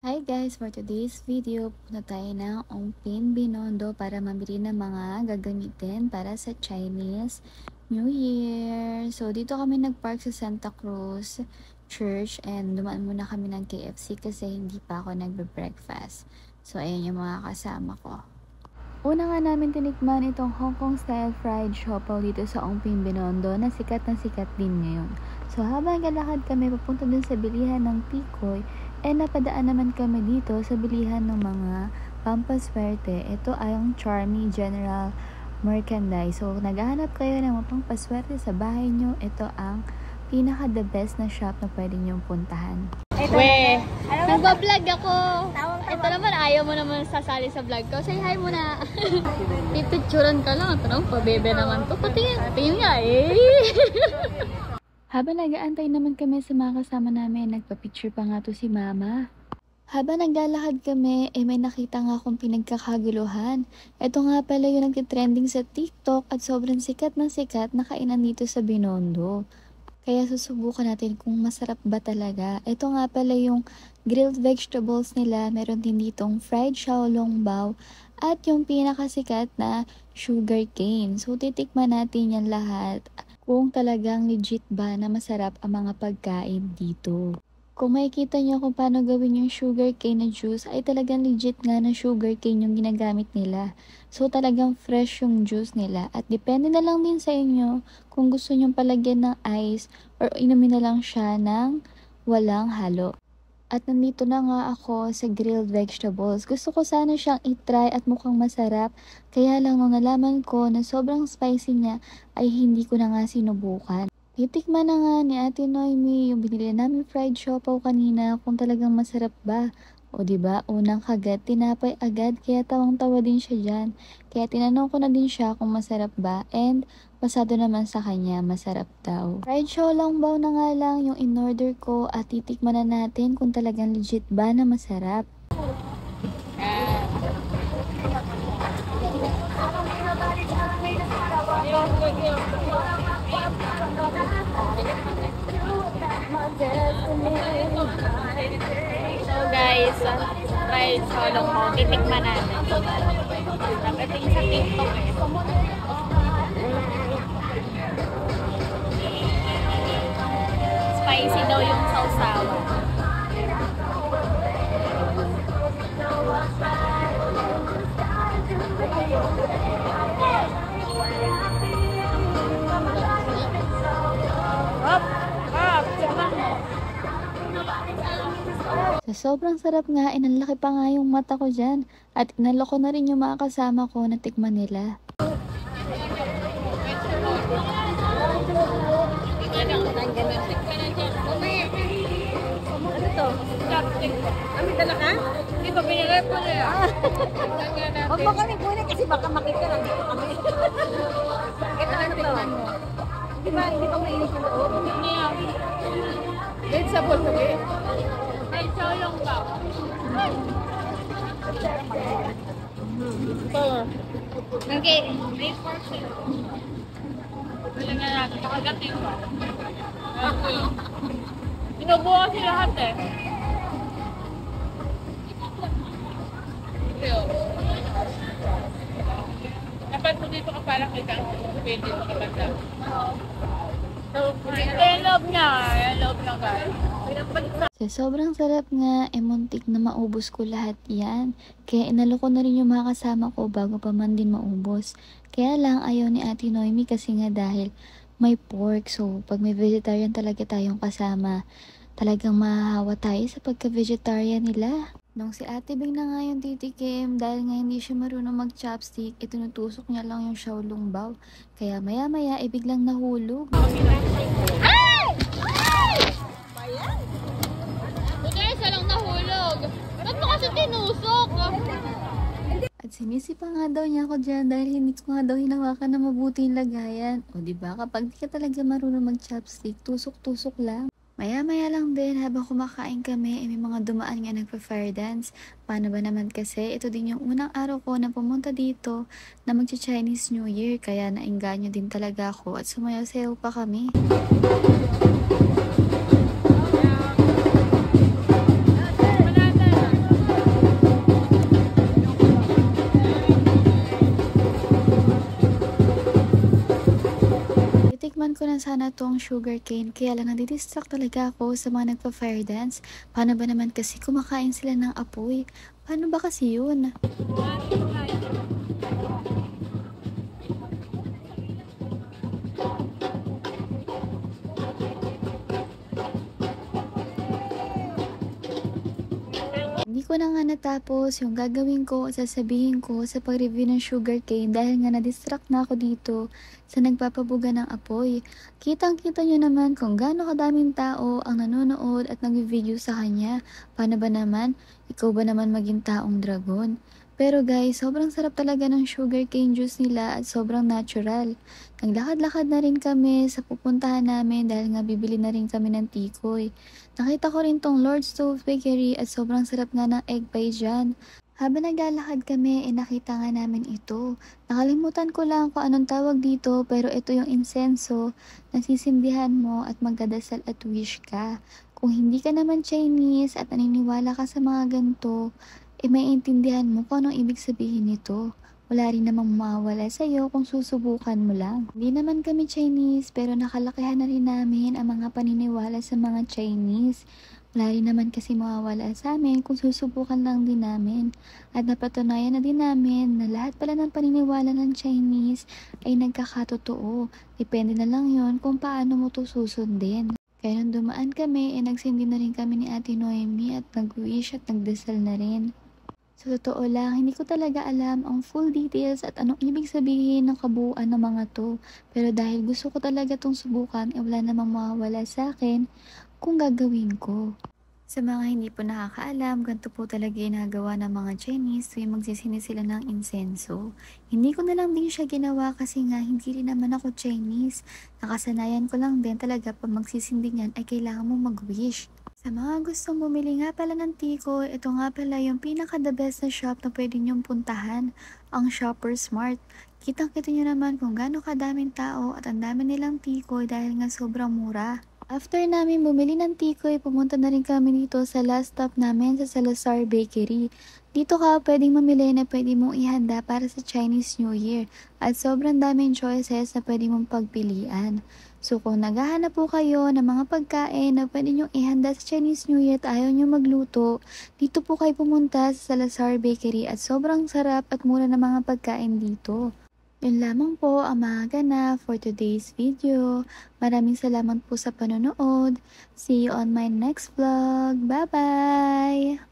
Hi guys! For today's video, punta tayo ng Ongpin, Binondo para mamili ng mga gagamitin para sa Chinese New Year. So, dito kami nagpark sa Santa Cruz Church and dumaan muna kami ng KFC kasi hindi pa ako nagbe-breakfast. So, ayan yung mga kasama ko. Una nga namin tinikman itong Hong Kong style fried siopaw dito sa Ongpin, Binondo na sikat din ngayon. So, habang galakad kami papunta dun sa bilihan ng Tikoy, napadaan naman kami dito sa bilihan ng mga pampaswerte. Ito ay ang Charmy General Merchandise. So, naghahanap kayo ng mga pampaswerte sa bahay nyo. Ito ang pinaka the best na shop na pwede nyong puntahan. We, nagbablog ako. Ito naman, ayaw mo naman sasali sa vlog ko. Say hi muna. Pipicturan ka lang. Ito naman, pabebe naman to. Patingin nga eh. Habang nag-aantay naman kami sa mga kasama namin, nagpa-picture pa nga to si Mama. Habang naglalakad kami, may nakita nga akong pinagkakaguluhan. Ito nga pala yung nagtitrending sa TikTok at sobrang sikat na kainan dito sa Binondo. Kaya susubukan natin kung masarap ba talaga. Ito nga pala yung grilled vegetables nila. Meron din ditong fried xiaolong bao at yung pinakasikat na sugar cane. So titikman natin yan lahat kung talagang legit ba na masarap ang mga pagkain dito. Kung makikita nyo kung paano gawin yung sugar cane na juice, ay talagang legit nga na sugar cane yung ginagamit nila. So talagang fresh yung juice nila. At depende na lang din sa inyo kung gusto nyo palagyan ng ice or inumin na lang siya ng walang halo. At nandito na nga ako sa grilled vegetables. Gusto ko sana siyang i-try at mukhang masarap. Kaya lang nung nalaman ko na sobrang spicy niya ay hindi ko na nga sinubukan. Titikman na nga ni Ate Noemi yung binili namin fried siopaw kanina kung talagang masarap ba. O diba, unang kagat, tinapay agad kaya tawang-tawa din siya dyan. Kaya tinanong ko na din siya kung masarap ba and pasado naman sa kanya, masarap daw. Fried xiaolong bao na nga lang yung in-order ko at titikman na natin kung talagang legit ba na masarap. So guys, fried xiaolong bao. Titikman natin. Nakating sa TikTok eh. Spicy daw yung sausawa. Sa sobrang sarap nga, inanlaki pa nga yung mata ko dyan. At inalok ko na rin yung mga kasama ko na tikman nila. Ano to? Kami dala ka? Hindi ba pinilip mo na yan? Huwag mo kami kunin kasi baka makita lang dito kami. Ito ano to? Di ba mainit yung loob? Hindi yan. Wait sa bowl kami. Ay, xiaolong bao. Okay. 8%. Wala nga natin. Nakagating ba? Binubuo kasi lahat eh. Dapat mo dito ka parang kita. Pwede mo ka banda. Ito yung loob niya. Yung loob niya guys. Sa sobrang sarap nga, muntik na maubos ko lahat yan. Kaya inalok ko na rin yung mga kasama ko bago pa man din maubos. Kaya lang ayaw ni Ate Noemi kasi nga dahil may pork. So pag may vegetarian talaga tayong kasama, talagang mahahawa tayo sa pagka-vegetarian nila. Nung si Ate Bing na nga yung titikim, dahil nga hindi siya marunong mag-chopstick, itinutusok niya lang yung xiaolong bao. Kaya maya-maya, biglang nahulog. Ay! Ay! Bayan? Buti isa lang nahulog. Ba't mo kasi tinusok? At sinisi pa nga daw niya ako dyan dahil hindi ko nga daw hinawakan na mabuti yung lagayan. O diba, kapag di ka talaga marunong mag-chopstick, tusok-tusok lang. Maya-maya lang din habang kumakain kami, may mga dumaan nga nagpa-fire dance. Paano ba naman kasi, ito din yung unang araw ko na pumunta dito na magcha-Chinese New Year. Kaya nainganyo din talaga ako at sumayaw-sayaw pa kami. Nakalimutan ko na sana tong sugarcane, kaya lang nadidistract talaga ako sa mga nagpa-fire dance. Paano ba naman kasi kumakain sila ng apoy? Paano ba kasi yun? Hindi ko na nga natapos yung gagawin ko at sasabihin ko sa pag-review ng sugarcane dahil nga na-distract na ako dito sa nagpapabuga ng apoy. Kitang-kita nyo naman kung gaano kadaming tao ang nanonood at nag-video sa kanya. Paano ba naman? Ikaw ba naman maging taong dragon? Pero guys, sobrang sarap talaga ng sugarcane juice nila at sobrang natural. Naglakad-lakad na rin kami sa pupuntahan namin dahil nga bibili na rin kami ng tikoy. Nakita ko rin tong Lord Stove Bakery at sobrang sarap nga ng egg pie dyan. Habang naglalakad kami, nakita nga namin ito. Nakalimutan ko lang kung anong tawag dito, pero ito yung insenso na sisindihan mo at magdadasal at wish ka. Kung hindi ka naman Chinese at naniniwala ka sa mga ganito, maiintindihan mo kung anong ibig sabihin nito. Wala rin namang mawawala sa'yo kung susubukan mo lang. Hindi naman kami Chinese, pero nakalakihan na rin namin ang mga paniniwala sa mga Chinese. Wala rin naman kasi mawawala sa amin kung susubukan lang din namin. At napatunayan na din namin na lahat pala ng paniniwala ng Chinese ay nagkakatotoo. Depende na lang yon kung paano mo to susundin. Kaya nung dumaan kami, nagsindi na rin kami ni Ate Noemi at nag-wish at nagdasal na rin. Sa totoo lang, hindi ko talaga alam ang full details at anong ibig sabihin ng kabuuan ng mga to. Pero dahil gusto ko talaga tong subukan, wala namang mawawala sa akin kung gagawin ko. Sa mga hindi po nakakaalam, ganito po talaga ginagawa ng mga Chinese tuwing magsisindi sila ng insenso. Hindi ko na lang din siya ginawa kasi nga hindi rin naman ako Chinese. Nakasanayan ko lang din talaga pag magsisindi niyan ay kailangan mo mag-wish. Sa mga gustong bumili nga pala ng tikoy, ito nga pala yung pinaka-the best na shop na pwede nyong puntahan, ang Shopper Smart. Kitang-kita nyo naman kung gaano kadaming tao at ang dami nilang tikoy dahil nga sobrang mura. After namin bumili ng tikoy, pumunta na rin kami dito sa last stop namin sa Salazar Bakery. Dito ka pwedeng mamili na pwede mong ihanda para sa Chinese New Year at sobrang daming choices na pwede mong pagpilian. So kung naghahanap po kayo ng mga pagkain na pwede nyong ihanda sa Chinese New Year at ayaw nyo magluto, dito po kayo pumunta sa Salazar Bakery at sobrang sarap at mura ng mga pagkain dito. Yun lamang po ang mga ganap for today's video. Maraming salamat po sa panonood. See you on my next vlog. Bye-bye!